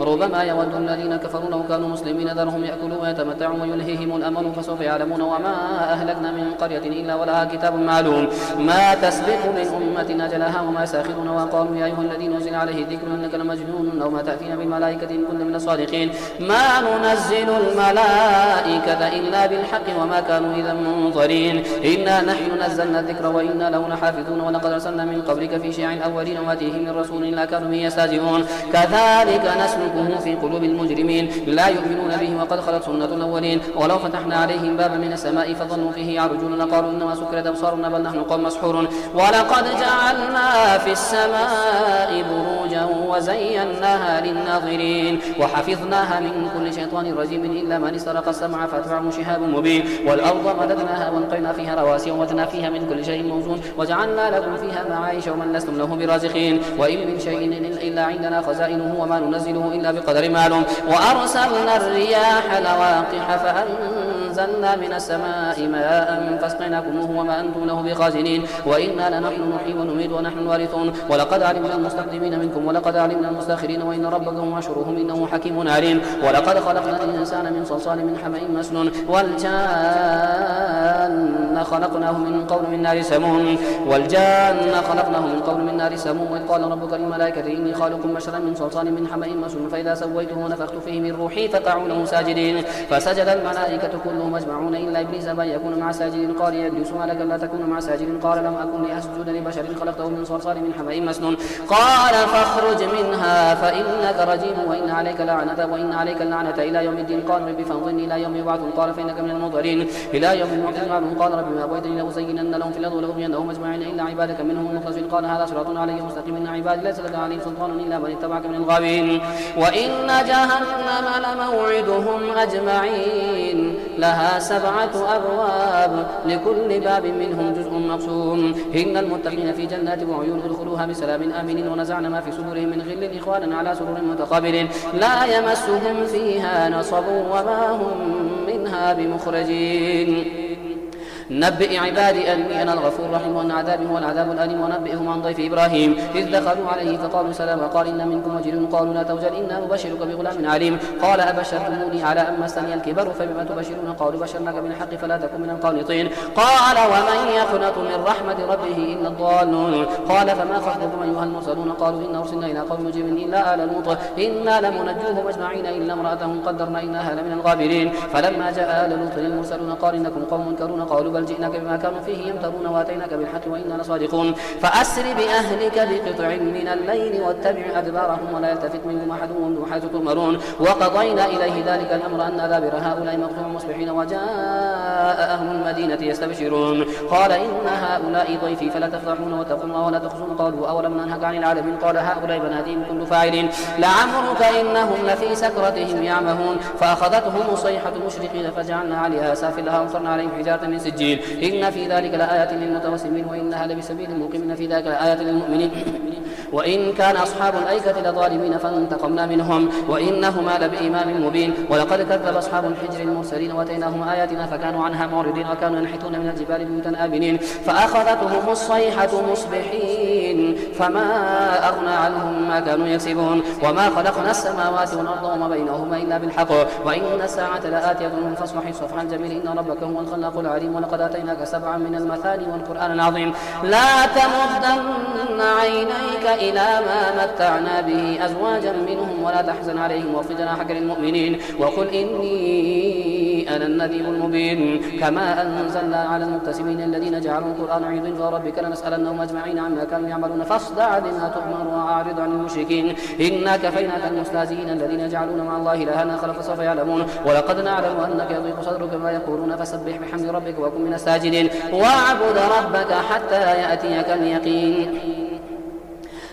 ربما يود الذين كفروا لو كانوا مسلمين ذرهم يأكلوا ويتمتعوا ويلهيهم الأمل فسوف يعلمون وما أهلكنا من قرية إلا ولها كتاب معلوم ما تسبق من أمة أجلها وما يستأخرون وقالوا يا أيها الذي نزل عليه الذكر إنك لمجنون أو ما تأتينا بالملائكة إن كنت من الصادقين ما ننزل الملائكة إلا بالحق وما كانوا إذا منظرين إنا نحن نزلنا الذكر وإنا له لحافظون ولقد أرسلنا من قبلك في شيع الأولين وآتيهم من رسول إلا كانوا به يستهزئون كذلك نسلكه في قلوب المجرمين لا يؤمنون به وقد خلت سنة الأولين ولو فتحنا عليهم بابا من السماء فظنوا فيه يعرجون لقالوا إنما سكرت أبصارنا بل نحن قوم مسحورون ولقد جعلنا في السماء بروجا وزيناها للناظرين وحفظناها من كل شيطان رجيم إلا من استرق السمع فأتبعه شهاب مبين والأرض مددناها والقينا فيها رواسي ووجدنا فيها من كل شيء موزون وجعلنا لكم فيها معايش ومن لستم له برازقين وإن من شيء إلا عندنا خزائنه وما ننزله إلا بقدر معلوم وأرسلنا الرياح لواقح فأنزلنا من السماء ماء فاسقيناكموه وما أنتم له بخازنين وإنا لنحن نحيي ونميت ونحن الوارثون ولقد علمنا المستقدمين منكم ولقد علمنا المستأخرين وإن ربكم وحشرهم إنه حكيم عليم ولقد خلقنا الإنسان من صلصال من حمإ مسنون والجان خلقناه من قبل من نار سموم وإذ قال ربك للملائكة إني خالق بشرا من صلصال من حمإ مسنون فإذا سويته ونفخت فيه من روحي فقعوا له ساجدين فسجد الملائكة كلهم أجمعون إلا إبليس أبى يكون مع الساجدين قال يا إبليس ما لك ألا تكون مع الساجدين قال لم أكن لأسجد لبشر خلقته من صلصال من حمإ مسنون قال فاخرج منها فإنك رجيم وإن عليك اللعنة إلى يوم الدين قال رب فانظرني إلى يوم يبعثون قال فإنك من المنظرين إلى يوم الوقت معلوم قال رب ما أغويتني لأزينن لهم في الأرض ولأغوينهم أجمعين إلا عبادك منهم المخلصين قال هذا صراط علي مستقيم إن عبادي ليس لك عليهم سلطان إلا من اتبعك من الغاوين وإن جهنم لموعدهم أجمعين لها 7 أبواب لكل باب منهم جزء مقسوم إن المتقين في جنات وعيون ادخلوها بسلام آمنين ونزعنا ما في صدورهم من غل إخوانا على سرر متقابلين لا يمسهم فيها نصب وما هم منها بمخرجين نبئ عبادي أني أنا الغفور الرحيم وأن عذابي هو العذاب الأليم ونبئهم عن ضيف إبراهيم إذ دخلوا عليه فقالوا سلاما قال إن منكم وجلون قالوا لا توجل إنا نبشرك بغلام عليم قال أبشرتموني على أن مسني الكبر فبما تبشرون قالوا بشرناك بالحق فلا تكن من القانطين قال ومن يقنط من رحمة ربه إلا الضالون قال فما خطبكم أيها المرسلون قالوا إنا أرسلنا إلى قوم مجرمين إلا آل لوط إنا لمنجوهم أجمعين إلا امرأته قدرنا إنها لمن الغابرين فلما جاء آل لوط المرسلون قال إنكم قوم منكرون قالوا بل جئناك بما كانوا فيه يمترون واتيناك بالحق وإنا لصادقون فأسر بأهلك بقطع من الليل واتبع أدبارهم ولا يلتفت منكم أحد وامضوا حيث تؤمرون وقضينا إليه ذلك الأمر أن دابر هؤلاء مقطوع مصبحين وجاء أهل المدينة يستبشرون قال إن هؤلاء ضيفي فلا تفضحون واتقوا الله ولا تخزون قالوا أولم ننهك عن العالمين قال هؤلاء بناتي إن كنتم فاعلين لعمرك إنهم لفي سكرتهم يعمهون فأخذتهم الصيحة مشرقين فجعلنا عليها سافلها وأمطرنا عليهم حجارة من سجيل إن في ذلك لآيات للمتوسمين وإنها لبسبيل مقيم إن في ذلك لآيات للمؤمنين وإن كان أصحاب الأيكة لظالمين فانتقمنا منهم وإنهما لبإمام مبين ولقد كذب أصحاب الحجر المرسلين واتيناهم آياتنا فكانوا عنها معرضين وكانوا ينحتون من الجبال بيوتا آمنين فأخذتهم الصيحة مصبحين فما أغنى عنهم ما كانوا يكسبون وما خلقنا السماوات والأرض وما بينهما إلا بالحق وإن الساعة لآتية فاصفح الصفح الجميل إن ربك هو الخلاق العليم ولقد آتيناك 7 من المثاني والقرآن العظيم لا تمدن عينيك إلى ما متعنا به أزواجا منهم ولا تحزن عليهم واخفض جناحك للمؤمنين وقل إني أنا النذير المبين كما أنزلنا على المقتسمين الذين جعلوا القرآن عيد فربك لنسألنهم أجمعين عما كانوا يعملون فاصدع بما تؤمر وأعرض عن المشركين إنا كفيناك المستهزئين الذين يجعلون مع الله إلها آخر فسوف يعلمون ولقد نعلم أنك يضيق صدرك ما يقولون فسبح بحمد ربك وكن من الساجدين واعبد ربك حتى يأتيك اليقين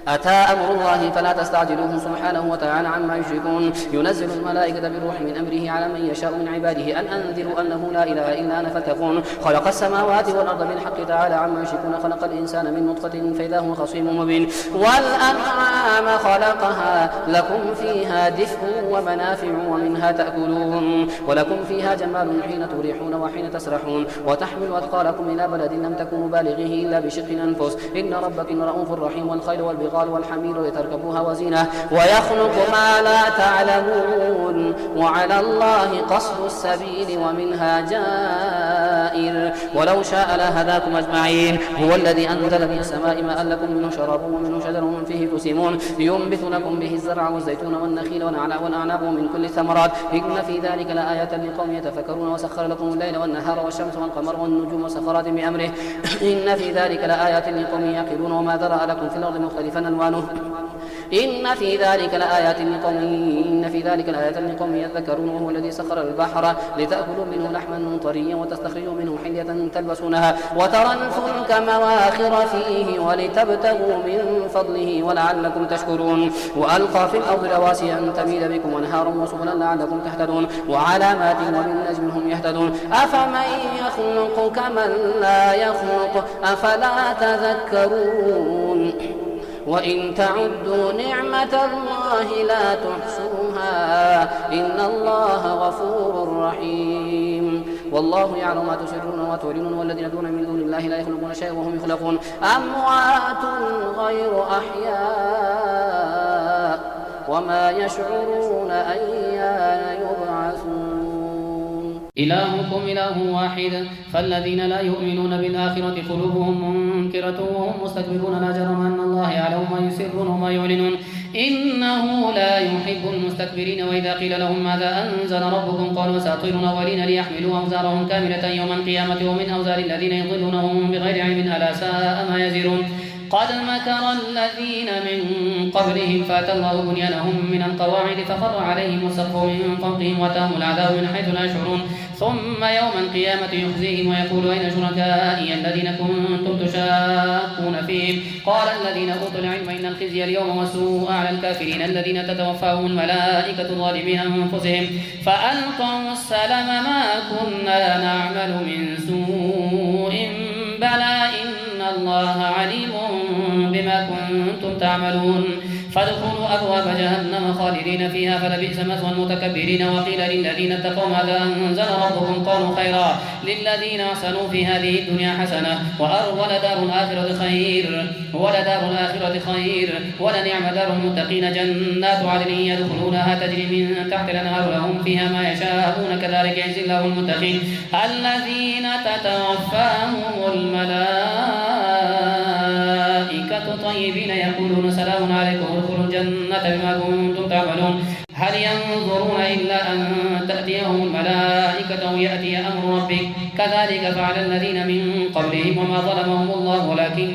أتى أمر الله فلا تستعجلوه سبحانه وتعالى عما يشركون ينزل الملائكة بالروح من أمره على من يشاء من عباده أن أنذروا أنه لا إله إلا أنا فاتقون خلق السماوات والأرض بالحق تعالى عما يشركون خلق الإنسان من نطفة فإذا هو خصيم مبين والأنعام خلقها لكم فيها دفء ومنافع ومنها تأكلون ولكم فيها جمال حين تريحون وحين تسرحون وتحمل أثقالكم إلى بلد لم تكونوا بالغيه إلا بشق الأنفس إن ربكم رؤوف رحيم والخيل والبغال والبغال والحمير لتركبوها وزينة ويخلق ما لا تعلمون وعلى الله قصد السبيل ومنها جائر ولو شاء لهداكم أجمعين. هو الذي أنزل من السماء ماء لكم منه شراب ومنه شجر فيه تسيمون ينبت لكم به الزرع والزيتون والنخيل والأعناب ومن كل الثمرات إن في ذلك لآيات لقوم يتفكرون وسخر لكم الليل والنهار والشمس والقمر والنجوم مسخرات بأمره إن في ذلك لآيات لقوم يعقلون وما ذرأ لكم في الأرض مختلفا ألوانه إن في ذلك لآيات لقوم يذكرون. وهو الذي سخر البحر لتأكلوا منه لحما طريا وتستخرجوا منه حلية تلبسونها وترى الفلك مواخر فيه ولتبتغوا من فضله ولعلكم تشكرون وألقى في الأرض رواسي أن تميد بكم ونهارا وسبلا لعلكم تهتدون وعلامات وبالنجم هم يهتدون. أفمن يخلق كمن لا يخلق أفلا تذكرون وإن تعدوا نعمة الله لا تحصوها إن الله غفور رحيم. والله يعلم ما تسرون وتعلنون والذين دون من دون الله لا يخلقون شيئا وهم يخلقون أموات غير أحياء وما يشعرون أيان يبعثون. إلهكم إله واحد فالذين لا يؤمنون بالآخرة قلوبهم منكرة وهم مستكبرون لا جرم أن الله يعلم ما يسرون وما يعلنون إنه لا يحب المستكبرين. وإذا قيل لهم ماذا أنزل ربكم قالوا أساطير الأولين ليحملوا أوزارهم كاملة يوم القيامة ومن أوزار الذين يضلونهم بغير علم ألا ساء ما يزرون. قد مكر الذين من قبلهم فأتى الله بنيانهم من القواعد فخر عليهم السقف من فوقهم وأتاهم العذاب من حيث لا يشعرون ثم يوم القيامة يخزيهم ويقول أين شركائي الذين كنتم تشاقون فيهم قال الذين أوتوا العلم إن الخزي اليوم والسوء على الكافرين الذين تتوفاهم الملائكة ظالمي أنفسهم فألقوا السلم ما كنا نعمل من سوء بلى إن الله عليم بما كنتم تعملون فادخلوا أبواب جهنم خالدين فيها فلبئس مثوى المتكبرين. وقيل للذين اتقوا ماذا أنزل ربكم قالوا خيرا للذين أحسنوا في هذه الدنيا حسنة ولدار الآخرة خير ولنعم دار المتقين جنات عدن يدخلونها تجري من تحت الأنهار لهم فيها ما يشاءون كذلك يجزي الله المتقين الذين تتوفاهم الملائكة طيبين يقولون سلام عليكم ادخلوا الجنة بما كنتم تعملون هل ينظرون إلا أن تأتيهم الملائكة أو يأتي أمر ربك كذلك فعل الذين من قبلهم وما ظلمهم الله ولكن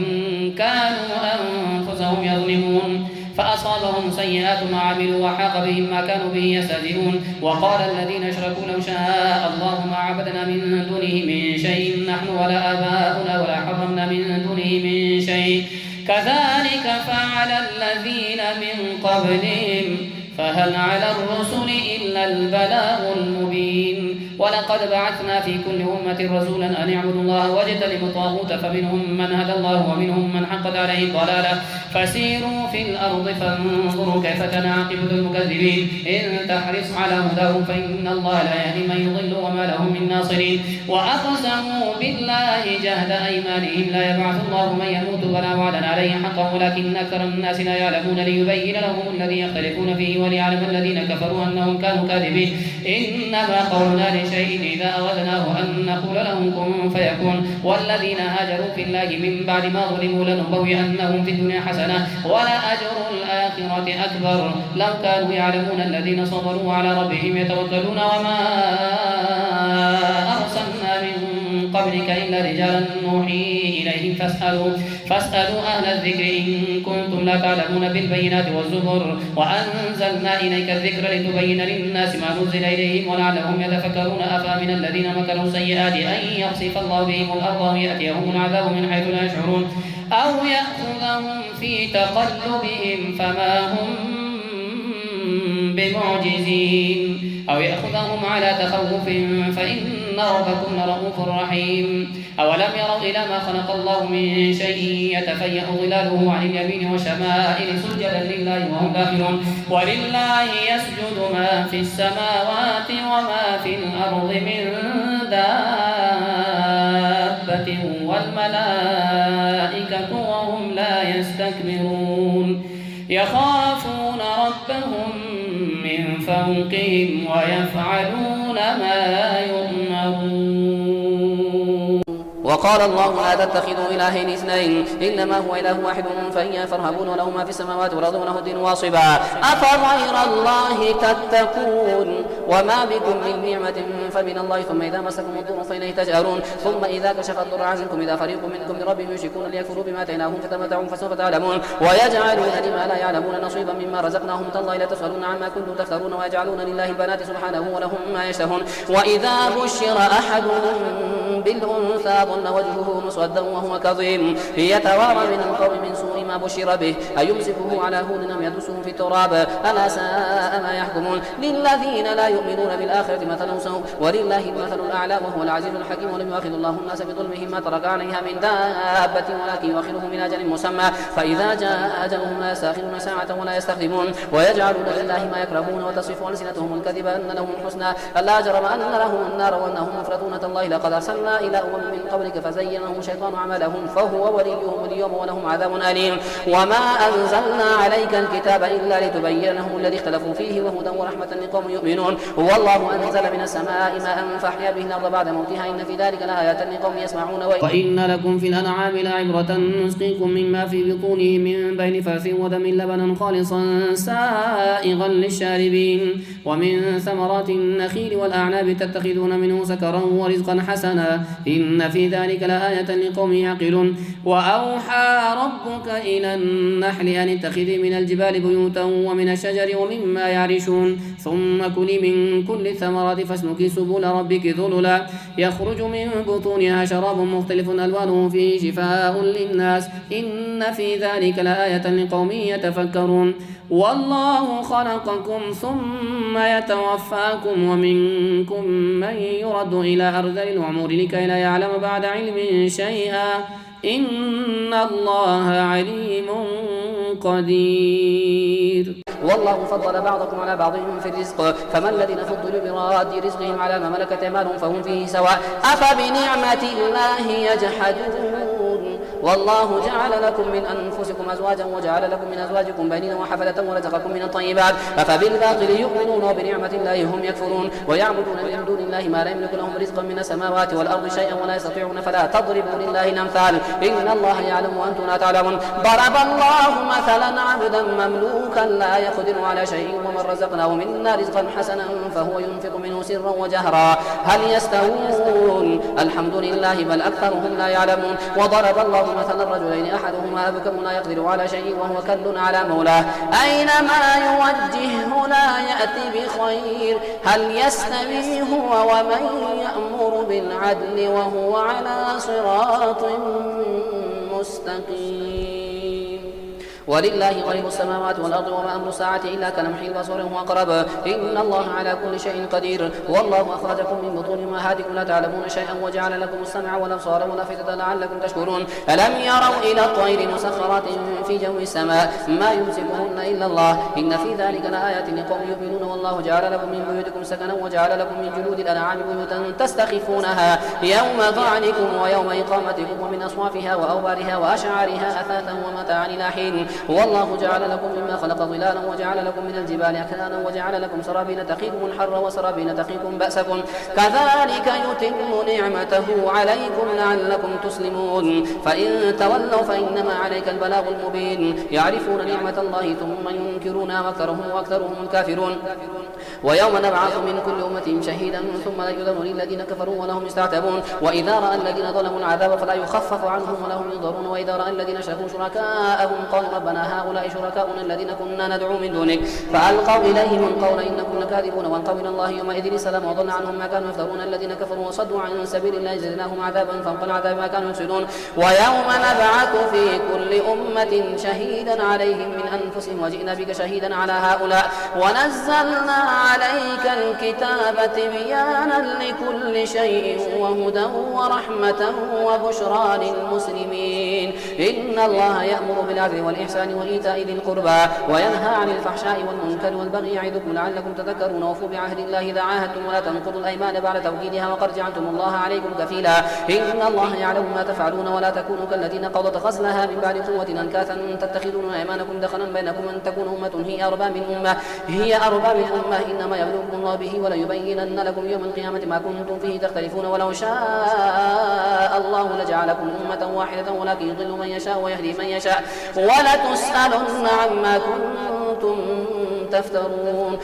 كانوا أنفسهم يظلمون فأصابهم سيئات ما عملوا وحاق بهم ما كانوا به يستهزئون. وقال الذين أشركوا لو شاء الله ما عبدنا من دونه من شيء نحن ولا آباؤنا ولا حرمنا من دونه من شيء كذلك فعل الذين من قبلهم فهل على الرسل إلا البلاغ المبين. ولقد بعثنا في كل أمة رسولا أن اعبدوا الله واجتنبوا الطاغوت فمنهم من هدى الله ومنهم من حقت عليه الضلالة فسيروا في الأرض فانظروا كيف كان عاقبة المكذبين إن تحرص على هداهم فإن الله لا يهدي من يضل وما لهم من ناصرين. وأقسموا بالله جهد أيمانهم لا يبعث الله من يموت ولا وعدا عليه حقا ولكن أكثر الناس لا يعلمون ليبين لهم الذي يختلفون فيه وليعلم الذين كفروا أنهم كانوا كاذبين. إنما قولنا لشيء إذا أردناه أن نقول له كن فيكون. والذين هاجروا في الله من بعد ما ظلموا لنبوئنهم في الدنيا حسنة ولأجر الآخرة أكبر لو كانوا يعلمون الذين صبروا على ربهم يتوكلون. وما أرسلنا من قبلك إلا رجالا نوحي إليهم فاسألوا أهل الذكر إن كنتم لا تعلمون بالبينات والزبر وأنزلنا إليك الذكر لتبين للناس ما نزل إليهم ولعلهم يتفكرون. أفأمن الذين مكروا السيئات أن يخسف الله بهم الأرض أو يأتيهم العذاب من حيث لا يشعرون أو يأخذهم في تقلبهم فما هم بمعجزين أو يأخذهم على تخوف فإن ربكم لرؤوف رحيم. أولم يروا إلى ما خلق الله من شيء يتفيأ ظلاله عن اليمين والشمائل سجدا لله وهم داخلون. ولله يسجد ما في السماوات وما في الأرض من دابة والملائكة وهم لا يستكبرون. يخافون ربهم من فوقهم ويفعلون ما يؤمرون. وقال الله لا تتخذوا إلهين اثنين إنما هو إله واحد فإياه فارهبون وله ما في السماوات والأرض وله الدين واصبا أفغير الله تتقون وما بكم من نعمة فمن الله ثم إذا مسكم الضر فإليه تجأرون ثم إذا كشف الضر عنكم إذا فريق منكم بربهم يشركون ليكفروا بما آتيناهم فتمتعون فسوف تعلمون ويجعلون لما لا يعلمون نصيبا مما رزقناهم تالله لتسألون عما كنتم تفترون ويجعلون لله البنات سبحانه ولهم ما يشتهون وإذا بشر أحدهم بالأنثى ظل وجهه مسودا وهو كظيم يتوارى من القوم من سوء ما بشر به أيمسكه على هون أم يدسه في التراب ألا ساء ما يحكمون للذين لا يؤمنون بالآخرة مثل سوء ولله المثل الأعلى وهو العزيز الحكيم ولم يؤاخذ الله الناس بظلمهم ما ترك عليها من دابة ولكن يؤخرهم من أجل مسمى فإذا جاء أجلهم لا يستأخرون ساعة ولا يستقدمون ويجعلون لله ما يكرهون وتصف ألسنتهم الكذب أن لهم الحسنى ألا جرم أن لهم النار وأنهم مفرطون تالله لقد أرسلنا إلى أمم من قبلك فزينهم الشيطان أعمالهم فهو وليهم اليوم ولهم عذاب أليم وما أنزلنا عليك الكتاب إلا لتبين لهم الذي اختلفوا فيه وهدى ورحمة لقوم يؤمنون والله أنزل من السماء ماء فأحيا به الأرض بعد موتها إن في ذلك لآيات لقوم يسمعون وإن لكم في الأنعام لعبرة نسقيكم مما في بطونه من بين فرث ودم لبنا خالصا سائغا للشاربين ومن ثمرات النخيل والأعناب تتخذون منه سكرا ورزقا حسنا إن في ذلك لآية لقوم يعقلون وأوحى ربك إلى النحل أن اتخذي من الجبال بيوتا ومن الشجر ومما يعرشون ثم كلي من كل الثمرات فاسلكي سبل ربك ذللا يخرج من بطونها شراب مختلف ألوانه فيه شفاء للناس إن في ذلك لآية لقوم يتفكرون والله خلقكم ثم يتوفاكم ومنكم من يرد إلى أرذل العمر لكي لا يعلم بعد علم شيئا إن الله عليم قدير والله فضل بعضكم على بعض في الرزق فما الذين فضلوا براد رزقهم على ما ملكت أيمانهم فهم فيه سواء أفبنعمة الله يجحدون والله جعل لكم من أنفسكم أزواجا وجعل لكم من أزواجكم بنين وحفدة ورزقكم من الطيبات أفبالباطل يؤمنون وبنعمة الله هم يكفرون ويعبدون من دون الله ما لا يملك لهم رزقا من السماوات والأرض شيئا ولا يستطيعون فلا تضربوا لله الأمثال إن الله يعلم وأنتم لا تعلمون ضرب الله مثلا عبدا مملوكا لا يقدر على شيء ومن رزقناه منا رزقا حسنا فهو ينفق منه سرا وجهرا هل يستوون الحمد لله بل أكثرهم لا يعلمون وضرب الله مثلا الرجلين أحدهما أبكم لا يقدر على شيء وهو كل على مولاه أينما يوجهه لا يأتي بخير هل يستوي هو ومن يأمر بالعدل وهو على صراط مستقيم ولله غيب السماوات والأرض وما أمر الساعة إلا كلمح البصر وهو أقرب إن الله على كل شيء قدير والله أخرجكم من بطون أمهاتكم لا تعلمون شيئا وجعل لكم السمع والأبصار والأفئدة لعلكم تشكرون ألم يروا إلى الطير مسخرات في جو السماء ما يمسكهن إلا الله إن في ذلك لآيات لقوم يؤمنون والله جعل لكم من بيوتكم سكنا وجعل لكم من جلود الأنعام بيوتا تستخفونها يوم ظعنكم ويوم إقامتكم ومن أصوافها وأوبارها وأشعارها أثاثا ومتاعا إلى حين والله جعل لكم مما خلق ظلالا وجعل لكم من الجبال أكنانا وجعل لكم سرابيل تقيكم الحر وسرابيل تقيكم بأسكم كذلك يتم نعمته عليكم لعلكم تسلمون فإن تولوا فإنما عليك البلاغ المبين يعرفون نعمة الله ثم ينكرونها وأكثرهم الكافرون ويوم نبعث من كل أمة شهيدا ثم لا يؤذن للذين كفروا ولهم يستعتبون وإذا رأى الذين ظلموا العذاب فلا يخفف عنهم ولا هم ينظرون وإذا رأى الذين أشركوا شركاءهم قالوا ربنا هؤلاء شركاؤنا الذين كنا ندعو من دونك فألقوا إليهم القول إنكم لكاذبون وألقوا إلى الله يومئذ السلام وضل عنهم ما كانوا يفترون الذين كفروا وصدوا عن سبيل الله زدناهم عذابا فوق العذاب ما كانوا يفسدون ويوم نبعث في كل أمة شهيدا عليهم من أنفسهم وجئنا بك شهيدا على هؤلاء ونزلنا عليك الكتاب تبيانا لكل شيء وهدى ورحمة وبشرى للمسلمين إن الله يأمر بالعدل والإحسان والإحسان وإيتاء ذي القربى وينهى عن الفحشاء والمنكر والبغي يعظكم لعلكم تذكرون. وفوا بعهد الله إذا عاهدتم ولا تنقضوا الأيمان بعد توكيدها وقد جعلتم الله عليكم كفيلا إن الله يعلم ما تفعلون ولا تكونوا كالذين قضت غزلها من بعد قوة أنكاثا تتخذون أيمانكم دخلا بينكم أن تكون أمة هي أربى من أمة إنما يبلوكم الله به وليبينن لكم يوم القيامة ما كنتم فيه تختلفون. ولو شاء الله لجعلكم أمة واحدة ولكن يضل من يشاء ويهدي من يشاء ولتسألن عما كنتم تفترون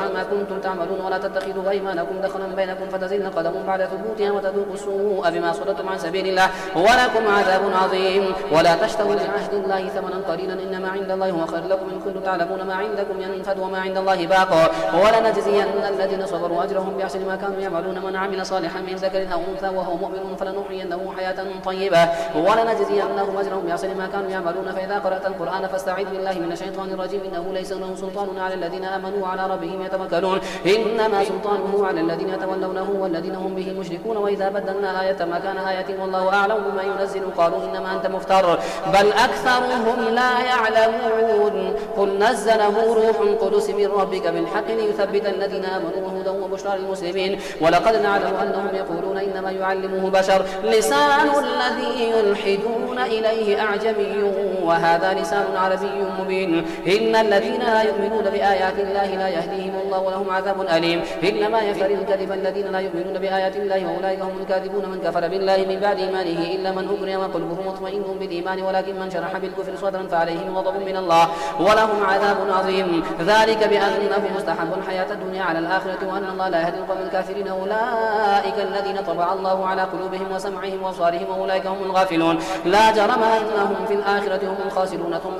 عما كنتم تعملون. ولا تتخذوا أيمانكم دخلا بينكم فتزل قدم بعد ثبوتها وتذوقوا السوء بما صددتم عن سبيل الله ولكم عذاب عظيم. ولا تشتروا بعهد الله ثمنا قليلا إنما عند الله هو خير لكم إن كنتم تعلمون ما عندكم ينفد وما عند الله باق. ولنجزين الذين صبروا أجرهم بأحسن ما كانوا يعملون. من عمل صالحا من ذكر أو أنثى وهو مؤمن فلنحيينه حياة طيبة ولنجزينهم أجرهم بأحسن ما كانوا يعملون. فإذا قرأت القرآن فاستعذ بالله من الشيطان الرجيم إنه ليس له سلطان على الذين آمنوا وعلى ربهم يتوكلون إنما سلطانه على الذين يتولونه والذين هم به مشركون. وإذا بدلنا آية مكان آية والله أعلم بما ينزل قالوا إنما أنت مفتر بل أكثرهم لا يعلمون. قل نزله روح القدس من ربك بالحق ليثبت الذين آمنوا وهدى وبشرى للمسلمين. ولقد نعلم أنهم يقولون إنما يعلمه بشر لسان الذي يلحدون إليه أعجمي وهذا لسان عربي مبين. إن الذين لا يؤمنون بآيات الله لا يهديهم الله ولهم عذاب أليم. إنما يفتري الكذب الذين لا يؤمنون بآيات الله وأولئك هم الكاذبون. من كفر بالله من بعد إيمانه إلا من أكره وقلبه مطمئن بالإيمان ولكن من شرح بالكفر صدرا فعليهم غضب من الله ولهم عذاب عظيم. ذلك بأنه مستحب الحياة الدنيا على الآخرة وأن الله لا يهدي القوم الكافرين. أولئك الذين طبع الله على قلوبهم وسمعهم وأبصارهم وأولئك هم الغافلون. لا جرم أنهم في الآخرة هم الخاسرون. ثم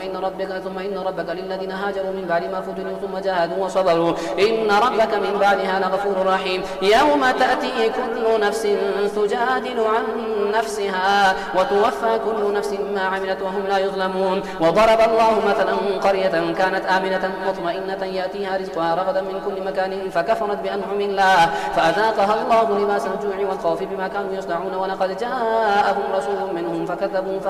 إن ربك للذين هاجروا من بعد ما فتنوا ثم جاهدوا وصبروا إن ربك من بعدها لغفور رحيم. يوم تأتي كل نفس تجادل عن نفسها وتوفى كل نفس ما عملت وهم لا يظلمون. وضرب الله مثلا قرية كانت آمنة مطمئنة يأتيها رزقها رغدا من كل مكان فكفرت بأنعم الله فأذاقها الله لباس الجوع والخوف بما كانوا يصنعون. ولقد جاءهم رسول منهم فكذبوا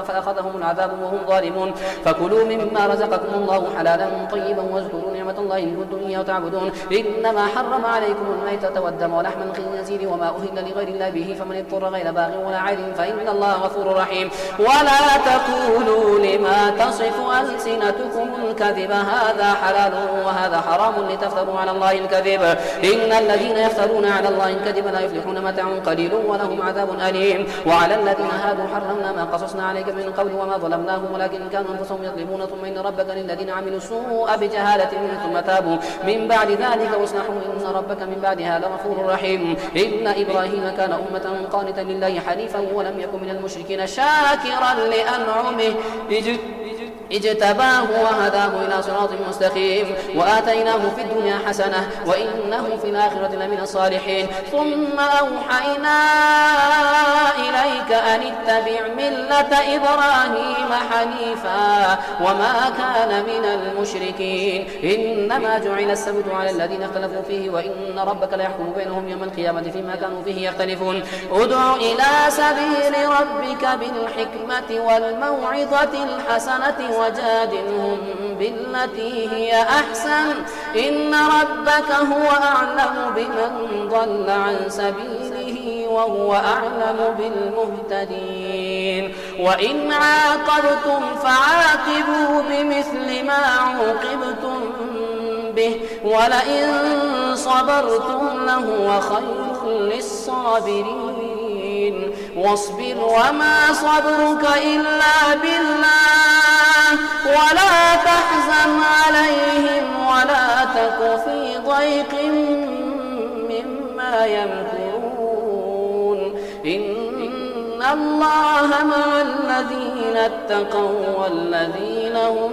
فأخذهم العذاب وهم ظالمون. فكلوا مما رزقكم الله حلالا طيبا واذكروا نعمة الله إن كنتم إياه تعبدون. إنما حرم عليكم الميتة والدم ولحم الخنزير وما أهل لغير الله به فمن اضطر غير باغ ولا عاد فإن الله غفور رحيم. ولا تقولوا لما تصف ألسنتكم الكذب هذا حلال وهذا حرام لتفتروا على الله الكذب إن الذين يفترون على الله الكذب لا يفلحون متاع قليل ولهم عذاب أليم. وعلى الذين هادوا حرمنا ما قصصنا عليك من قول وما ظلمناهم ولكن كانوا أنفسهم يظلمون. ثم إن ربك للذين عملوا السوء بجهالة ثم تابوا من بعد ذلك واصلحوا إن ربك من بعدها لغفور رحيم. إن إبراهيم كان أمة قانتا لله حنيفا ولم يكن من المشركين شاكرا لأنعمه اجتباه وهداه إلى صراط مستقيم وآتيناه في الدنيا حسنة وإنه في الآخرة لمن الصالحين. ثم أوحينا إليك أن اتبع ملة إبراهيم حنيفا وما كان من المشركين. إنما جعل السبت على الذين اختلفوا فيه وإن ربك ليحكم بينهم يوم القيامة فيما كانوا فيه يختلفون. ادع إلى سبيل ربك بالحكمة والموعظة الحسنة وجادلهم بالتي هي أحسن إن ربك هو أعلم بمن ضل عن سبيله وهو أعلم بالمهتدين. وإن عاقبتم فعاقبوا بمثل ما عوقبتم به ولئن صبرتم لهو خير للصابرين. واصبر وما صبرك إلا بالله ولا تحزن عليهم ولا تك في ضيق مما يمكرون. إن الله مع الذين اتقوا والذين هم